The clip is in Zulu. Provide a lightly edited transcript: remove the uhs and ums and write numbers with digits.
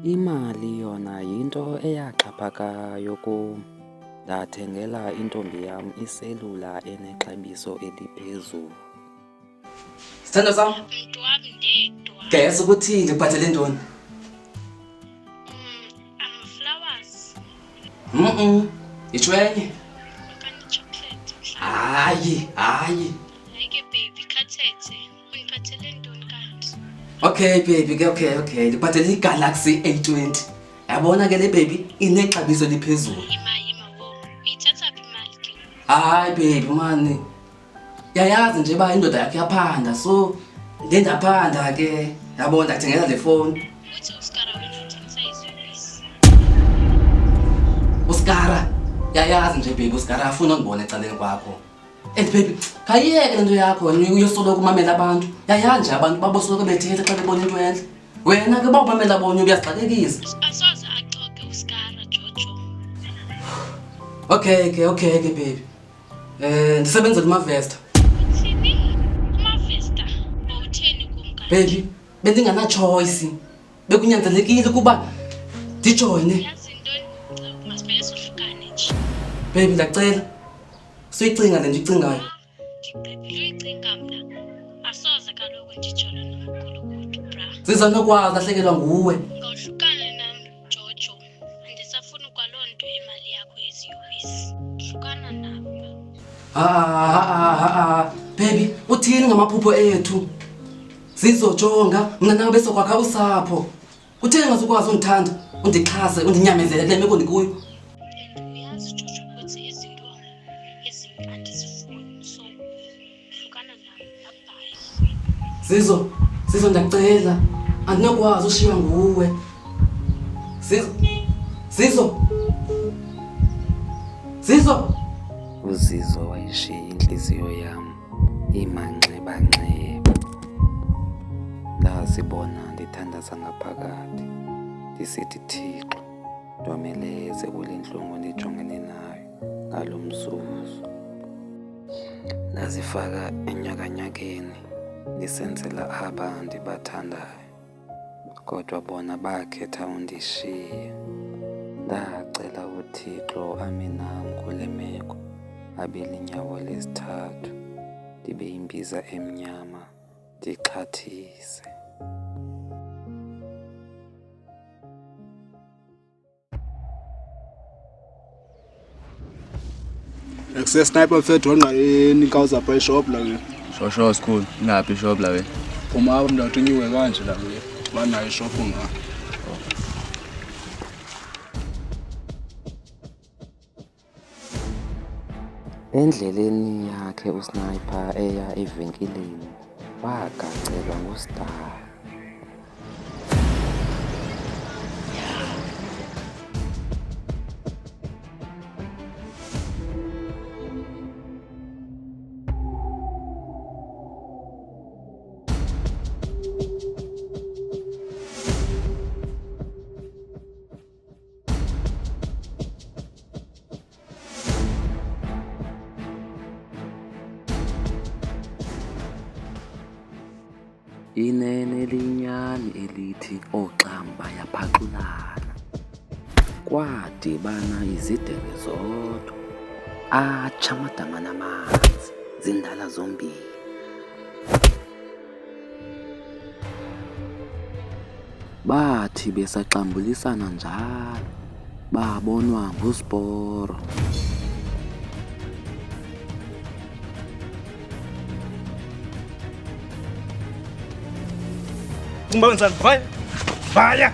Imali yona yinto eyaxhaphakayo kum. Ndathengela intombi yam iselula enexabiso eliphezulu. Sithando sam, Mntu wami ndedwa. gesa ukuthini ndikuphathele ntoni? Ama-flowers Itshwenye? okanye ichocolate mhlawumbi. Hayi. Hayi ke baby, khathethe. Undiphathele ntoni kanti? Okay baby ke okay. Ndikuphathele iGalaxy A20. Yabona ke le baby inexabiso eliphezulu. Yima wo. Uyithatha phi imali ke? Hayi baby mani. Yayazi nje uba indoda yakhe yaphanda so ndaphanda ke. Yabona ndakuthengela le phone. Uthi uskara wena uthengisa iziyobisi. Uskara. Yayazi nje baby uskara afuna ungibona ecaleni kwakho. And baby, khayiyeke lento yakho wena uyosolo kumamela abantu. Yayazi nje abantu babosoloko bethetha xa bebona into enhle. Wena ke bawumamela bona uyaxakekisa. Asoze axoke uskara Jojo. Okay ke baby. Ndisebenzela uMavesta. Uthini? UMavesta. Bowutheni kum kanti? Baby, bendingana choice. Bekunyanzelekile kuba ndijoyine. Yazi intoni? Masibeke sohlukane nje. Baby, ndiyacela. Suyicinga le nto icingayo. Ndigqibile uyicinga mna. Asoze kaloku ndijolo nomkhulukudu bra. Sizanokwazi lahlekelwa nguwe. Ngawuhlukane nam Jojo. Andisafuni kwaloo nto imali yakho yeziyobisi. Hlukana nam. Baby, uthini ngamaphupho ethu? Sizojonga mna nawe bese kwakha usapho. Kutheni ngazukwazi undithanda, undixhase, undinyamezele kule meko ndikuyo? And uyazi Jojo ukuthi izinto ezinye andizifuni, so hlukana nam. Bye. Sizo ndiyacela. Andinokwazi ushiywa nguwe. Sizo. Uzizo wayishiya intliziyo yam imanxeba-nxeba. Ndazibona ndithandaza ngaphakathi, ndisithi Thixo, ndomeleze kule ntlungu ndijongene nayo ngalo mzuzu. Ndazifaka enyakanyakeni ndisenzela aba ndibathandayo, kodwa bona bakhetha undishiya. Ndacela uThixo ame nam kule meko, abe linyawo lesithathu, ndibe yimbiza emnyama, ndixhathise. Access sniper mfethu wanqayeni inkawuza pa shop la ke. Shosho school, ngaphi shop la we? Uma aba mntathu kanje la ke. Banayo shop nga. Endleleni yakhe usniper eya evenkileni wagacelwa nguStar. Inene linyani elithi oxamba yaphaqulana. Kwadibana izidebe zodwa, atsha amadama namanzi, zindala zombili. Bathi besaxambulisana njalo, babonwa nguSporo. Kumbangisa vaya.